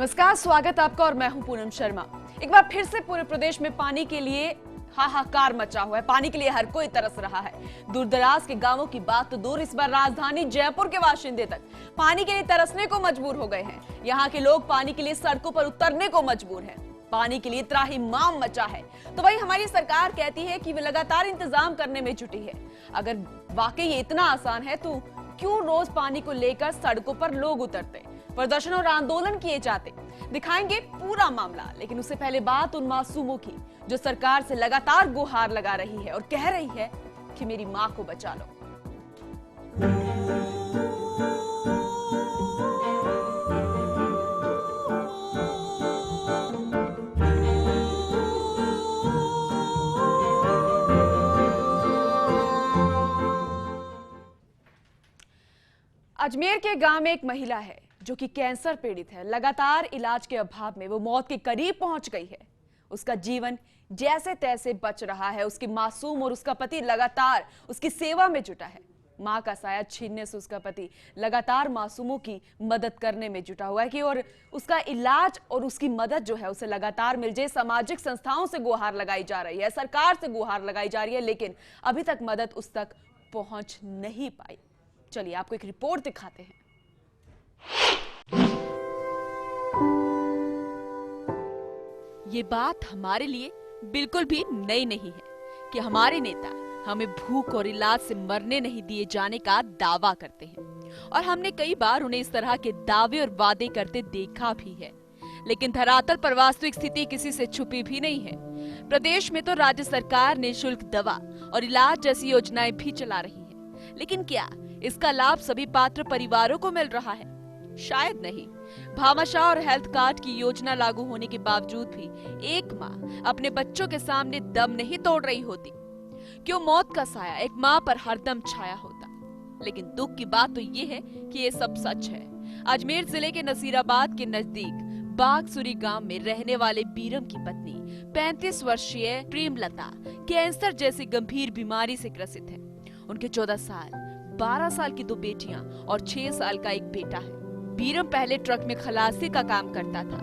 नमस्कार, स्वागत आपका और मैं हूं पूनम शर्मा। एक बार फिर से पूरे प्रदेश में पानी के लिए हाहाकार मचा हुआ है। पानी के लिए हर कोई तरस रहा है। दूर दराज के गांवों की बात तो दूर, इस बार राजधानी जयपुर के बाशिंदे तक पानी के लिए तरसने को मजबूर हो गए हैं। यहाँ के लोग पानी के लिए सड़कों पर उतरने को मजबूर हैं। पानी के लिए त्राहिमाम मचा है। तो वही हमारी सरकार कहती है कि वे लगातार इंतजाम करने में जुटी है। अगर वाकई ये इतना आसान है तो क्यों रोज पानी को लेकर सड़कों पर लोग उतरते, प्रदर्शन और आंदोलन किए जाते? दिखाएंगे पूरा मामला, लेकिन उससे पहले बात उन मासूमों की जो सरकार से लगातार गुहार लगा रही है और कह रही है कि मेरी मां को बचा लो। अजमेर के गांव में एक महिला है जो कि कैंसर पीड़ित है। लगातार इलाज के अभाव में वो मौत के करीब पहुंच गई है। उसका जीवन जैसे तैसे बच रहा है। उसकी मासूम और उसका पति लगातार उसकी सेवा में जुटा है। मां का साया छीनने से उसका पति लगातार मासूमों की मदद करने में जुटा हुआ है कि और उसका इलाज और उसकी मदद जो है उसे लगातार मिल जाए। सामाजिक संस्थाओं से गुहार लगाई जा रही है, सरकार से गुहार लगाई जा रही है, लेकिन अभी तक मदद उस तक पहुंच नहीं पाई। चलिए आपको एक रिपोर्ट दिखाते हैं। ये बात हमारे लिए बिल्कुल भी नई नहीं है कि हमारे नेता हमें भूख और इलाज से मरने नहीं दिए जाने का दावा करते हैं, और हमने कई बार उन्हें इस तरह के दावे और वादे करते देखा भी है। लेकिन धरातल पर वास्तविक स्थिति किसी से छुपी भी नहीं है। प्रदेश में तो राज्य सरकार निःशुल्क दवा और इलाज जैसी योजनाएं भी चला रही है, लेकिन क्या इसका लाभ सभी पात्र परिवारों को मिल रहा है? शायद नहीं। भामाशाह और हेल्थ कार्ड की योजना लागू होने के बावजूद भी एक माँ अपने बच्चों के सामने दम नहीं तोड़ रही होती। क्यों मौत का साया एक माँ पर हरदम छाया होता? लेकिन दुख की बात तो ये है कि ये सब सच है। अजमेर जिले के नसीराबाद के नजदीक बागसुरी गांव में रहने वाले बीरम की पत्नी 35 वर्षीय प्रेमलता कैंसर जैसी गंभीर बीमारी से ग्रसित है। उनके 14 साल, 12 साल की 2 बेटियां और 6 साल का एक बेटा है। बीरम पहले ट्रक में खलासी का काम करता था,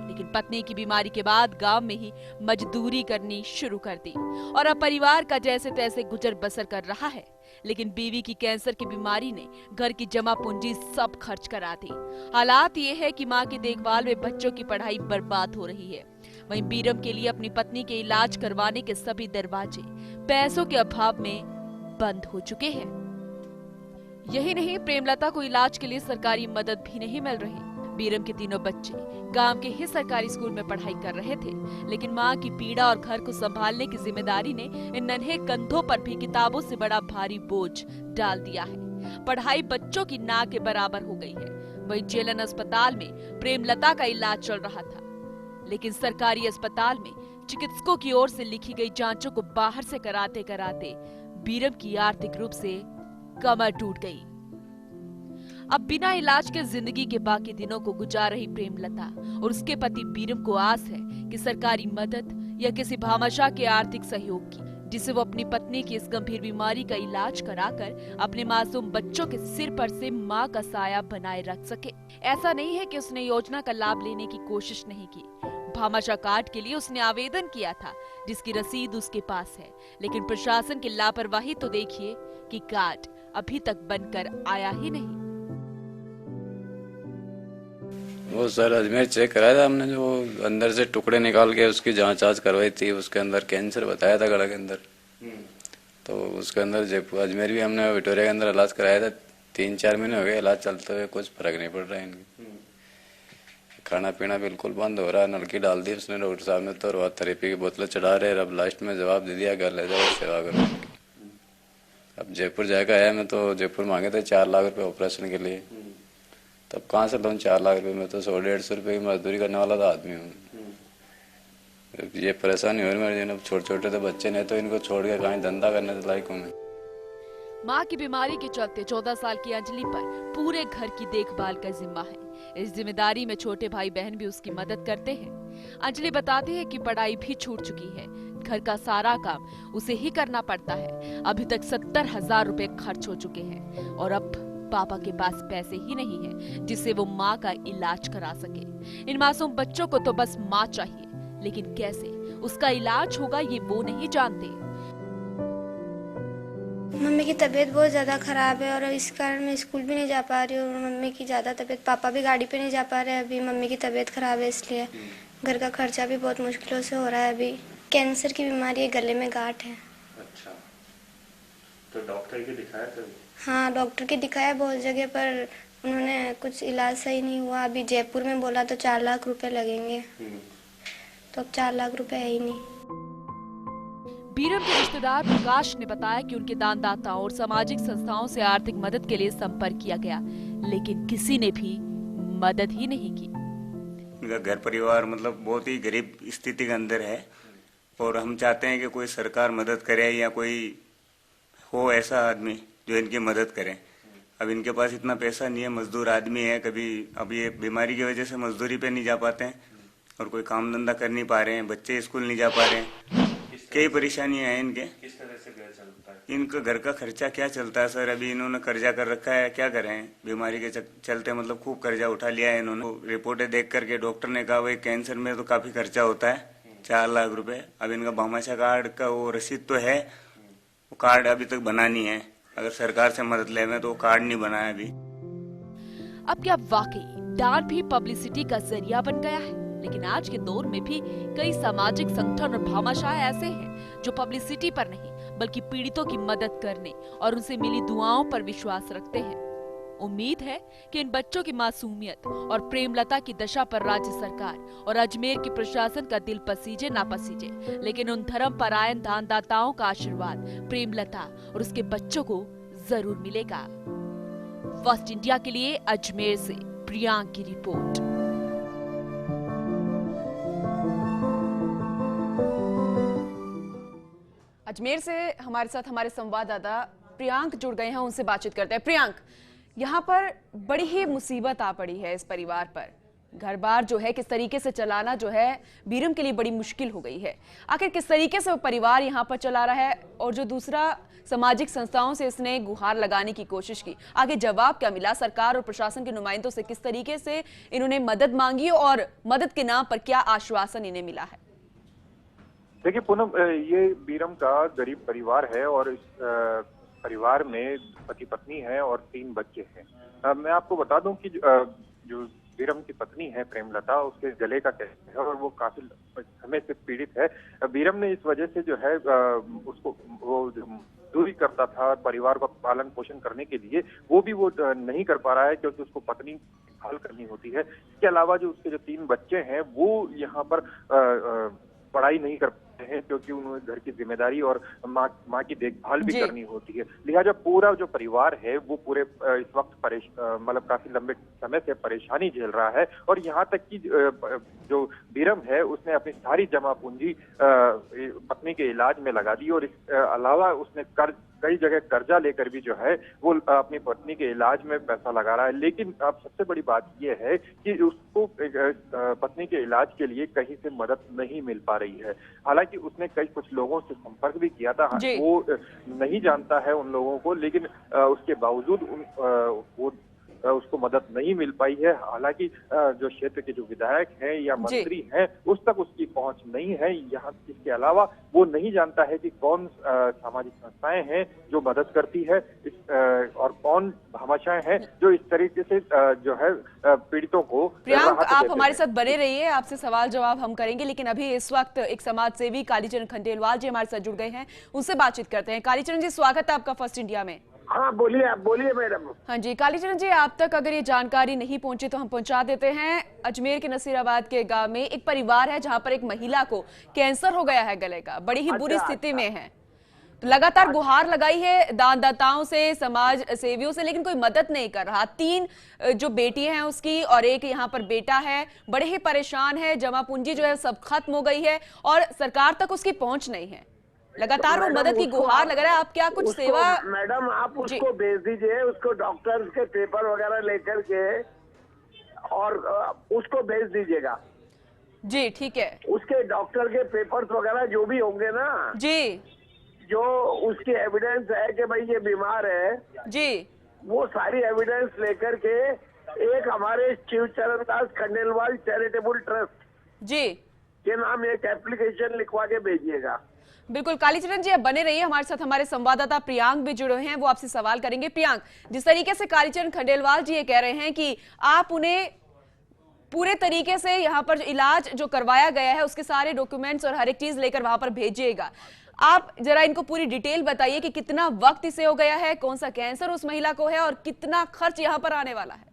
लेकिन पत्नी की बीमारी के बाद गांव में ही मजदूरी करनी शुरू कर दी और अब परिवार का जैसे तैसे गुजर बसर कर रहा है। लेकिन बीवी की कैंसर की बीमारी ने घर की जमा पूंजी सब खर्च करा दी। हालात ये है कि मां की देखभाल में बच्चों की पढ़ाई बर्बाद हो रही है। वहीं बीरम के लिए अपनी पत्नी के इलाज करवाने के सभी दरवाजे पैसों के अभाव में बंद हो चुके हैं। यही नहीं, प्रेमलता को इलाज के लिए सरकारी मदद भी नहीं मिल रही। बीरम के तीनों बच्चे गांव के ही सरकारी स्कूल में पढ़ाई कर रहे थे, लेकिन मां की पीड़ा और घर को संभालने की जिम्मेदारी ने इन नन्हे कंधों पर भी किताबों से बड़ा भारी बोझ डाल दिया है। पढ़ाई बच्चों की ना के बराबर हो गई है। वहीं जेलन अस्पताल में प्रेमलता का इलाज चल रहा था, लेकिन सरकारी अस्पताल में चिकित्सकों की ओर से लिखी गई जांचों को बाहर से कराते कराते बीरम की आर्थिक रूप से कमर टूट गई। अब बिना इलाज के जिंदगी के बाकी दिनों को गुजार रही प्रेमलता और उसके पति बीरम को आस है कि सरकारी मदद या किसी भामाशाह के आर्थिक सहयोग की, जिसे वो अपनी पत्नी की इस गंभीर बीमारी का इलाज कराकर अपने मासूम बच्चों के सिर पर से मां का साया बनाए रख सके। ऐसा नहीं है कि उसने योजना का लाभ लेने की कोशिश नहीं की। भामाशाह कार्ड के लिए उसने आवेदन किया था, जिसकी रसीद उसके पास है, लेकिन प्रशासन की लापरवाही तो देखिए कि कार्ड अभी तक बनकर आया ही नहीं। वो सर अजमेर चेक कराया था हमने, जो अंदर से टुकड़े निकाल के उसकी जांच करवाई थी। उसके अंदर कैंसर बताया था गला के अंदर। तो उसके अंदर जयपुर अजमेर भी हमने विक्टोरिया के अंदर इलाज कराया था। 3-4 महीने हो गए इलाज चलते हुए, कुछ फर्क नहीं पड़ रहा है इनकी। खाना पीना बिल्कुल बंद हो रहा है। नलकी डाल दी उसने डॉक्टर साहब ने, तो थेरेपी की बोतलें चढ़ा रहे। अब लास्ट में जवाब दे दिया, घर ले जाओ सेवा करो। अब जयपुर जाकर आया मैं, तो जयपुर मांगे थे 4 लाख रुपए ऑपरेशन के लिए। तब कहाँ से लूँ 4 लाख रुपए? मैं तो 100-150 रुपए की मजदूरी करने वाला था आदमी हूँ। ये परेशानी हो रही मेरे जीवन। छोटे छोटे तो बच्चे नहीं, तो इनको छोड़ के कहीं धंधा करने के लायक हूँ मैं। मां की बीमारी के चलते 14 साल की अंजलि पर पूरे घर की देखभाल का जिम्मा है। इस जिम्मेदारी में छोटे भाई बहन भी उसकी मदद करते हैं। अंजलि बताती है कि पढ़ाई भी छूट चुकी है, घर का सारा काम उसे ही करना पड़ता है। अभी तक 70,000 रुपए खर्च हो चुके हैं और अब पापा के पास पैसे ही नहीं है जिससे वो माँ का इलाज करा सके। इन मासूम बच्चों को तो बस माँ चाहिए, लेकिन कैसे उसका इलाज होगा ये वो नहीं जानते। मम्मी की तबीयत बहुत ज़्यादा ख़राब है और इस कारण मैं स्कूल भी नहीं जा पा रही हूँ। मम्मी की ज़्यादा तबीयत, पापा भी गाड़ी पे नहीं जा पा रहे हैं अभी। मम्मी की तबीयत ख़राब है इसलिए घर का खर्चा भी बहुत मुश्किलों से हो रहा है अभी। कैंसर की बीमारी है, गले में गांठ है। अच्छा, तो डॉक्टर की दिखाया कभी? हाँ, डॉक्टर की दिखाया बहुत जगह पर उन्होंने कुछ इलाज सही नहीं हुआ। अभी जयपुर में बोला तो 4 लाख रुपए लगेंगे, तो अब 4 लाख रुपए है ही नहीं। बीरम के रिश्तेदार प्रकाश ने बताया कि उनके दानदाताओं और सामाजिक संस्थाओं से आर्थिक मदद के लिए संपर्क किया गया, लेकिन किसी ने भी मदद ही नहीं की। उनका घर परिवार मतलब बहुत ही गरीब स्थिति के अंदर है और हम चाहते हैं कि कोई सरकार मदद करे या कोई हो ऐसा आदमी जो इनकी मदद करे। अब इनके पास इतना पैसा नहीं है, मजदूर आदमी है, कभी अब ये बीमारी की वजह से मजदूरी पे नहीं जा पाते हैं और कोई काम धंधा कर नहीं पा रहे हैं, बच्चे स्कूल नहीं जा पा रहे हैं, कई परेशानियां हैं इनके। किस तरह से घर चलता है? इनका घर का खर्चा क्या चलता है सर? अभी इन्होंने कर्जा कर रखा है, क्या करें? बीमारी के चलते मतलब खूब कर्जा उठा लिया है इन्होंने। रिपोर्टें देख करके डॉक्टर ने कहा भाई कैंसर में तो काफी खर्चा होता है, 4 लाख रुपए। अब इनका भामाशाह कार्ड का वो रसीद तो है, वो कार्ड अभी तक बना नहीं है। अगर सरकार से मदद लेवे तो वो कार्ड नहीं बनाया अभी। अब क्या वाकई दान भी पब्लिसिटी का जरिया बन गया है? लेकिन आज के दौर में भी कई सामाजिक संगठन और भामाशाह ऐसे हैं जो पब्लिसिटी पर नहीं बल्कि पीड़ितों की मदद करने और उनसे मिली दुआओं पर विश्वास रखते हैं। उम्मीद है कि इन बच्चों की मासूमियत और प्रेमलता की दशा पर राज्य सरकार और अजमेर के प्रशासन का दिल पसीजे ना पसीजे, लेकिन उन धर्मपरायण दानदाताओं का आशीर्वाद प्रेमलता और उसके बच्चों को जरूर मिलेगा। फर्स्ट इंडिया के लिए अजमेर से प्रियांक की रिपोर्ट। अजमेर से हमारे साथ हमारे संवाददाता प्रियांक जुड़ गए हैं, उनसे बातचीत करते हैं। प्रियांक, यहाँ पर बड़ी ही मुसीबत आ पड़ी है इस परिवार पर। घर बार जो है किस तरीके से चलाना जो है बीरम के लिए बड़ी मुश्किल हो गई है। आखिर किस तरीके से वो परिवार यहाँ पर चला रहा है और जो दूसरा सामाजिक संस्थाओं से इसने गुहार लगाने की कोशिश की, आगे जवाब क्या मिला? सरकार और प्रशासन के नुमाइंदों से किस तरीके से इन्होंने मदद मांगी और मदद के नाम पर क्या आश्वासन इन्हें मिला है? देखिए पूनम, ये बीरम का गरीब परिवार है और इस परिवार में पति पत्नी है और 3 बच्चे हैं। मैं आपको बता दूं कि जो बीरम की पत्नी है प्रेमलता, उसके गले का कैंसर है और वो काफी समय से पीड़ित है। बीरम ने इस वजह से जो है उसको वो दूरी करता था परिवार का पालन पोषण करने के लिए, वो भी वो नहीं कर पा रहा है क्योंकि उसको पत्नी देखभाल करनी होती है। इसके अलावा जो उसके जो 3 बच्चे हैं वो यहाँ पर पढ़ाई नहीं कर पाते हैं क्योंकि उन्हें घर की जिम्मेदारी और माँ की देखभाल भी करनी होती है। लिहाजा पूरा जो परिवार है वो पूरे इस वक्त मतलब काफी लंबे समय से परेशानी झेल रहा है और यहाँ तक कि जो बीरम है उसने अपनी सारी जमा पूंजी पत्नी के इलाज में लगा दी और इस अलावा उसने कई जगह कर्जा लेकर भी जो है वो अपनी पत्नी के इलाज में पैसा लगा रहा है। लेकिन अब सबसे बड़ी बात यह है कि उसको पत्नी के इलाज के लिए कहीं से मदद नहीं मिल पा रही है। हालांकि उसने कुछ लोगों से संपर्क भी किया था, वो नहीं जानता है उन लोगों को, लेकिन उसके बावजूद वो उसको मदद नहीं मिल पाई है। हालांकि जो क्षेत्र के जो विधायक हैं या मंत्री हैं उस तक उसकी पहुंच नहीं है। यहाँ इसके अलावा वो नहीं जानता है कि कौन सामाजिक संस्थाएं हैं जो मदद करती है और कौन भामाशाह हैं जो इस तरीके से जो है पीड़ितों को। प्रियांक, आप हमारे साथ बने रहिए, आपसे सवाल जवाब हम करेंगे, लेकिन अभी इस वक्त एक समाज सेवी कालीचरण खंडेलवाल जी हमारे साथ जुड़ गए हैं, उनसे बातचीत करते हैं। कालीचरण जी, स्वागत है आपका फर्स्ट इंडिया में। हाँ बोलिए, आप बोलिए मैडम। हाँ जी कालीचरण जी, आप तक अगर ये जानकारी नहीं पहुंची तो हम पहुंचा देते हैं। अजमेर के नसीराबाद के गांव में एक परिवार है जहां पर एक महिला को कैंसर हो गया है गले का, बड़ी ही बुरी स्थिति में है। तो लगातार गुहार लगाई है दानदाताओं से, समाज सेवियों से, लेकिन कोई मदद नहीं कर रहा। 3 जो बेटी हैं उसकी और एक यहाँ पर बेटा है, बड़े ही परेशान है। जमा पूंजी जो है सब खत्म हो गई है और सरकार तक उसकी पहुंच नहीं है। लगातार वो मदद की गुहार लग रहा है। आप क्या कुछ सेवा? मैडम आप उसको भेज दीजिए, उसको डॉक्टर्स के पेपर वगैरह लेकर के और उसको भेज दीजिएगा। जी ठीक है। उसके डॉक्टर के पेपर्स वगैरह जो भी होंगे ना जी, जो उसकी एविडेंस है कि भाई ये बीमार है जी, वो सारी एविडेंस लेकर के एक हमारे शिवचरण दास खंडेलवाल चैरिटेबल ट्रस्ट जी के नाम एक एप्लीकेशन लिखवा के भेजिएगा। बिल्कुल कालीचरण जी, अब बने रहिए हमारे साथ। हमारे संवाददाता प्रियांक भी जुड़े हैं, वो आपसे सवाल करेंगे। प्रियांक, जिस तरीके से कालीचरण खंडेलवाल जी ये कह रहे हैं कि आप उन्हें पूरे तरीके से यहाँ पर इलाज जो करवाया गया है उसके सारे डॉक्यूमेंट्स और हर एक चीज लेकर वहां पर भेजिएगा, आप जरा इनको पूरी डिटेल बताइए कि कितना वक्त इसे हो गया है, कौन सा कैंसर उस महिला को है और कितना खर्च यहाँ पर आने वाला है।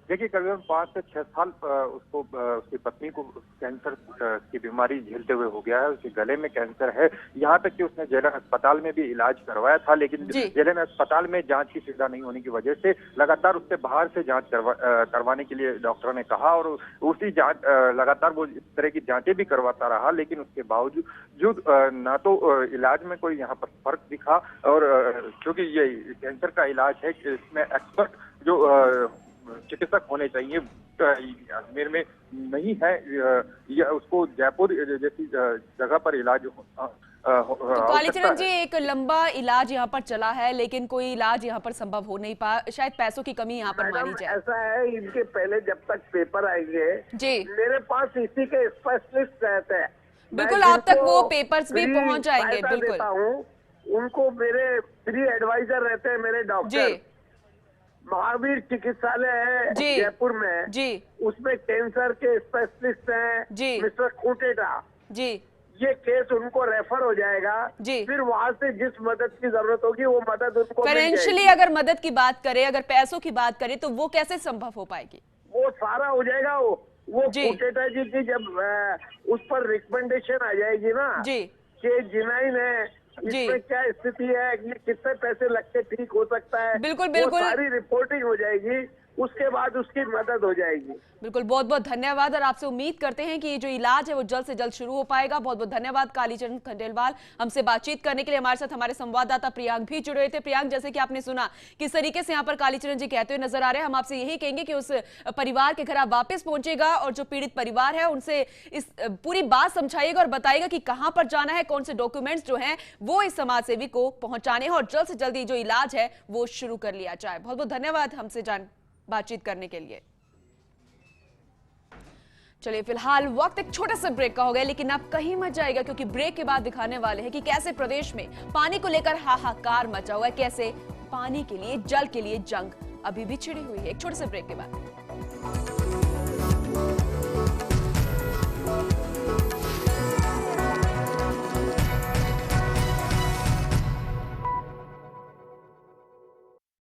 देखिए, करीबन 5 से 6 साल उसको उसकी पत्नी को कैंसर की बीमारी झेलते हुए हो गया है। उसके गले में कैंसर है। यहाँ तक कि उसने जेलन अस्पताल में भी इलाज करवाया था, लेकिन जेलन अस्पताल में जांच की सुविधा नहीं होने की वजह से लगातार उससे बाहर से जांच करवाने के लिए डॉक्टरों ने कहा और उसी जांच लगातार वो इस तरह की जांचें भी करवाता रहा, लेकिन उसके बावजूद ना तो इलाज में कोई यहाँ पर फर्क दिखा और क्योंकि ये कैंसर का इलाज है, इसमें एक्सपर्ट जो चिकित्सक होने चाहिए अजमेर में नहीं है, या उसको जयपुर जैसी जगह पर इलाज कालीचरण जी, एक लंबा इलाज यहाँ पर चला है लेकिन कोई इलाज यहाँ पर संभव हो नहीं पाया, शायद पैसों की कमी यहाँ पर मानी जाए। ऐसा है, इनके पहले जब तक पेपर आएंगे जी मेरे पास इसी के स्पेशलिस्ट रहते हैं। बिल्कुल, आप तक वो पेपर्स भी पहुंच जाएंगे। बिल्कुल, उनको मेरे फ्री एडवाइजर रहते हैं मेरे डॉक्टर। महावीर चिकित्सालय है जयपुर में जी, उसमें कैंसर के स्पेशलिस्ट हैं जी मिस्टर खूटेटा जी। ये केस उनको रेफर हो जाएगा जी, फिर वहां से जिस मदद की जरूरत होगी वो मदद उनको फाइनेंशियली अगर मदद की बात करें, अगर पैसों की बात करें तो वो कैसे संभव हो पाएगी? वो सारा हो जाएगा। वो खूटेटा जी की जब उस पर रिकमेंडेशन आ जाएगी ना जी कि जिनाइन है, इसमें क्या स्थिति है, ये कितने पैसे लग के ठीक हो सकता है, बिल्कुल बिल्कुल सारी रिपोर्टिंग हो जाएगी, उसके बाद उसकी मदद हो जाएगी। बिल्कुल, बहुत बहुत धन्यवाद और आपसे उम्मीद करते हैं कि ये जो इलाज है वो जल्द से जल्द शुरू हो पाएगा। बहुत बहुत धन्यवाद कालीचरण खंडेलवाल हमसे बातचीत करने के लिए। हमारे साथ हमारे संवाददाता प्रियांक भी जुड़े थे। प्रियांक, जैसे कि आपने सुना किस तरीके से यहाँ पर कालीचरण जी कहते हुए नजर आ रहे हैं, हम आपसे यही कहेंगे कि उस परिवार के घर आप वापस पहुंचेगा और जो पीड़ित परिवार है उनसे इस पूरी बात समझाइएगा और बताइएगा कि कहां पर जाना है, कौन से डॉक्यूमेंट्स जो है वो इस समाज सेवी को पहुंचाने हैं और जल्द से जल्द जो इलाज है वो शुरू कर लिया जाए। बहुत बहुत धन्यवाद हमसे बातचीत करने के लिए। चलिए, फिलहाल वक्त एक छोटे से ब्रेक का हो गया, लेकिन आप कहीं मत जाएगा क्योंकि ब्रेक के बाद दिखाने वाले हैं कि कैसे प्रदेश में पानी को लेकर हाहाकार मचा हुआ है, कैसे पानी के लिए, जल के लिए जंग अभी भी छिड़ी हुई है। एक छोटे से ब्रेक के बाद